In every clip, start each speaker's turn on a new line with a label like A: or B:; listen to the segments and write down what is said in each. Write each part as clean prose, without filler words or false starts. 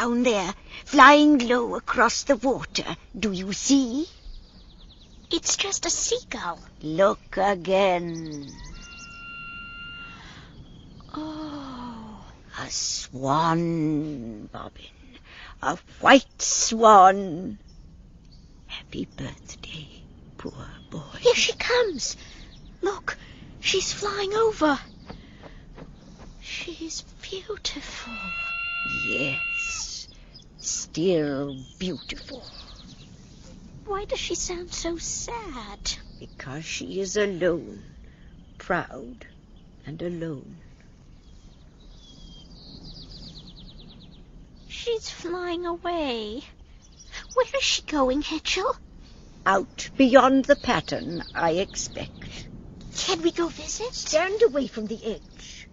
A: down there, flying low across the water. Do you see?
B: It's just a seagull.
A: Look again.
B: Oh.
A: A swan, Bobbin. A white swan. Happy birthday, poor boy.
B: Here she comes. Look, she's flying over. She's beautiful.
A: Yes, still beautiful.
B: Why does she sound so sad?
A: Because she is alone, proud and alone.
B: She's flying away. Where is she going, Hetchel?
A: Out beyond the pattern, I expect.
B: Can we go visit?
A: Stand away from the edge.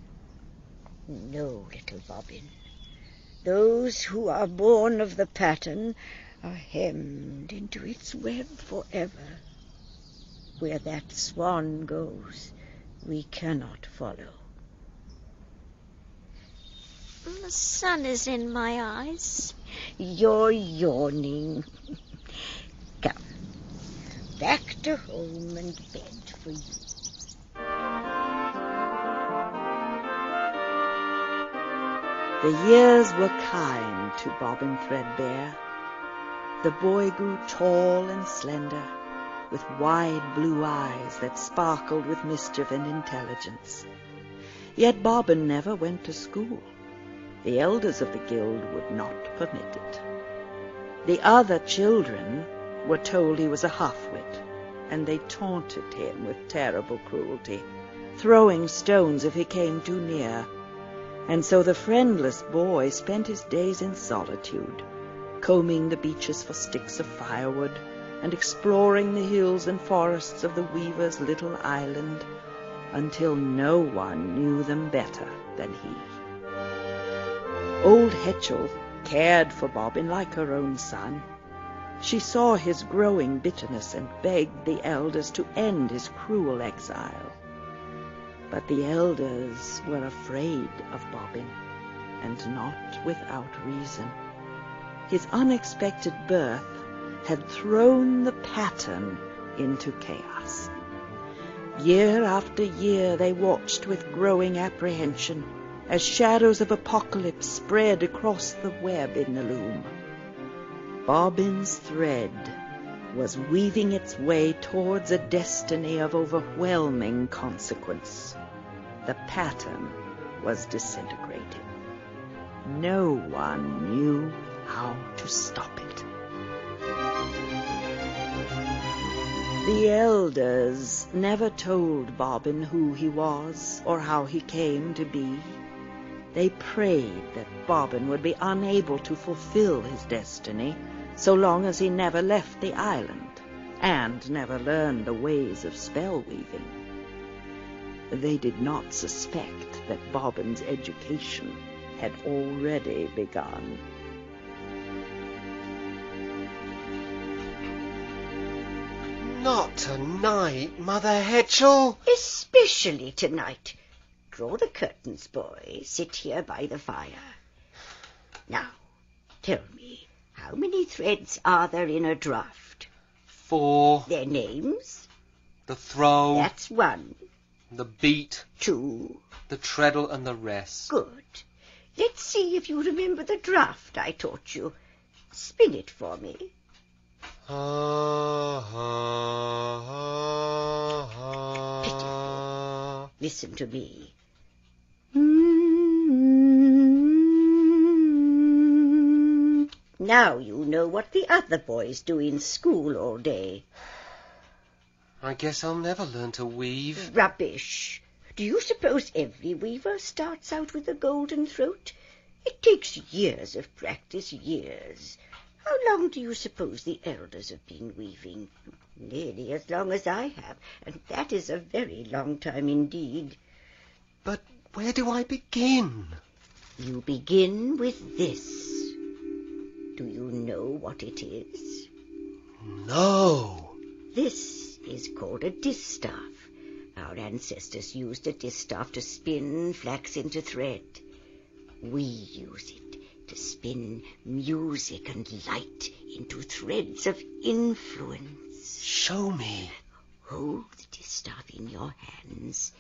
A: No, little Bobbin. Those who are born of the pattern are hemmed into its web forever. Where that swan goes, we cannot follow.
B: The sun is in my eyes.
A: You're yawning. Come, back to home and bed for you.
C: The years were kind to Bobbin Threadbare. The boy grew tall and slender, with wide blue eyes that sparkled with mischief and intelligence. Yet Bobbin never went to school. The elders of the guild would not permit it. The other children were told he was a half-wit, and they taunted him with terrible cruelty, throwing stones if he came too near. And so the friendless boy spent his days in solitude, combing the beaches for sticks of firewood, and exploring the hills and forests of the weaver's little island, until no one knew them better than he. Old Hetchel cared for Bobbin like her own son. She saw his growing bitterness and begged the elders to end his cruel exile. But the elders were afraid of Bobbin, and not without reason. His unexpected birth had thrown the pattern into chaos. Year after year they watched with growing apprehension as shadows of apocalypse spread across the web in the loom. Bobbin's thread was weaving its way towards a destiny of overwhelming consequence. The pattern was disintegrating. No one knew how to stop it. The elders never told Bobbin who he was or how he came to be. They prayed that Bobbin would be unable to fulfill his destiny so long as he never left the island and never learned the ways of spell weaving. They did not suspect that Bobbin's education had already begun.
D: Not tonight, Mother Hetchel.
A: Especially tonight. Draw the curtains, boy. Sit here by the fire. Now, tell me, how many threads are there in a draft?
D: 4.
A: Their names?
D: The throw.
A: That's 1.
D: The beat.
A: 2.
D: The treadle and the rest.
A: Good. Let's see if you remember the draft I taught you. Spin it for me. Pitiful. Listen to me. Now you know what the other boys do in school all day.
D: I guess I'll never learn to weave.
A: Rubbish. Do you suppose every weaver starts out with a golden throat? It takes years of practice, years. How long do you suppose the elders have been weaving? Nearly as long as I have, and that is a very long time indeed.
D: But where do I begin?
A: You begin with this. Do you know what it is?
D: No.
A: This is called a distaff. Our ancestors used a distaff to spin flax into thread. We use it to spin music and light into threads of influence.
D: Show me.
A: Hold the distaff in your hands,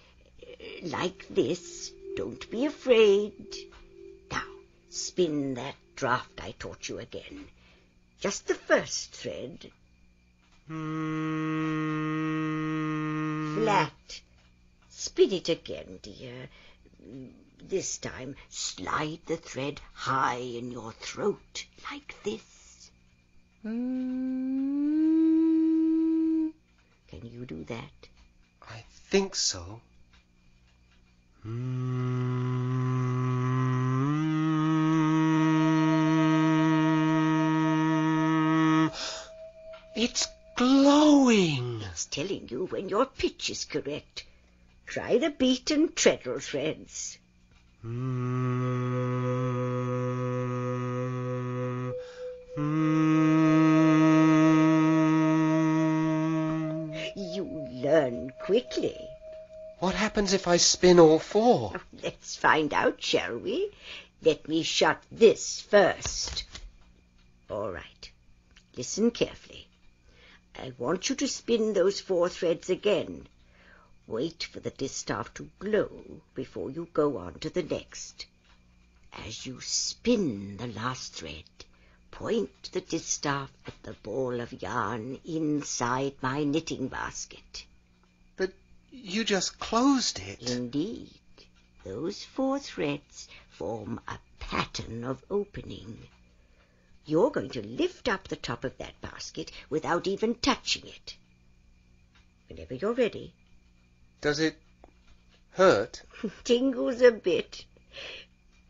A: like this. Don't be afraid. Now, spin that draft I taught you again. Just the first thread. Flat. Spin it again, dear. This time, slide the thread high in your throat, like this. Can you do that?
D: I think so. It's glowing.
A: It's telling you when your pitch is correct. Try the beat and treadle threads. You learn quickly.
D: What happens if I spin all four?
A: Let's find out, shall we? Let me shut this first. All right. Listen carefully. I want you to spin those 4 threads again. Wait for the distaff to glow before you go on to the next. As you spin the last thread, point the distaff at the ball of yarn inside my knitting basket.
D: But you just closed it.
A: Indeed. Those 4 threads form a pattern of opening. You're going to lift up the top of that basket without even touching it. Whenever you're ready.
D: Does it hurt?
A: Tingles a bit.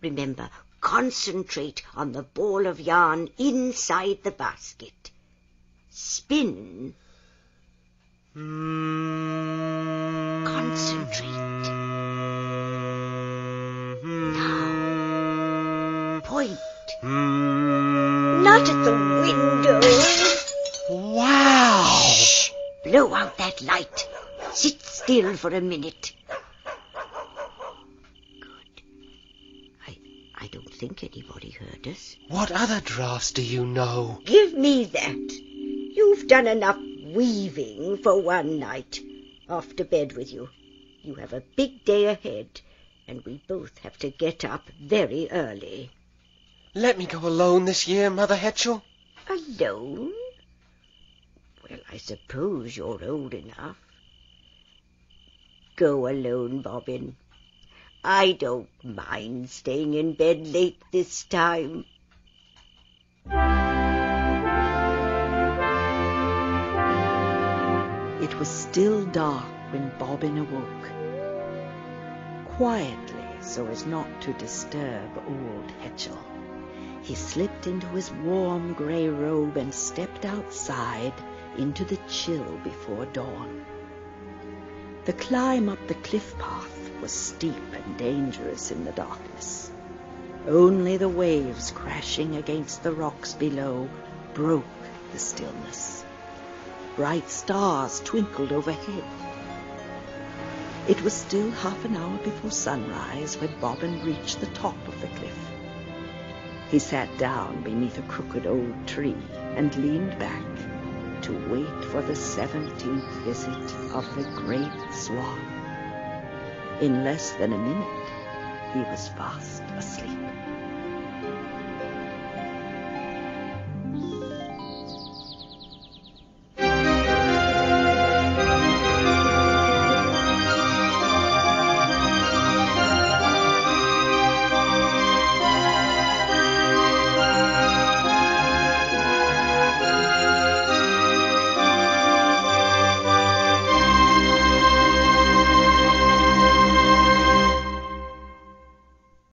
A: Remember, concentrate on the ball of yarn inside the basket. Spin. Concentrate. Now, point. Not at the window.
D: Wow!
A: Shh! Blow out that light. Sit still for a minute. Good. I don't think anybody heard us.
D: What other drafts do you know?
A: Give me that. You've done enough weaving for one night. Off to bed with you. You have a big day ahead, and we both have to get up very early.
D: Let me go alone this year, Mother Hetchel.
A: Alone? Well, I suppose you're old enough. Go alone, Bobbin. I don't mind staying in bed late this time.
C: It was still dark when Bobbin awoke. Quietly, so as not to disturb old Hetchel, he slipped into his warm grey robe and stepped outside into the chill before dawn. The climb up the cliff path was steep and dangerous in the darkness. Only the waves crashing against the rocks below broke the stillness. Bright stars twinkled overhead. It was still half an hour before sunrise when Bobbin reached the top of the cliff. He sat down beneath a crooked old tree and leaned back to wait for the 17th visit of the great swan. In less than a minute, he was fast asleep.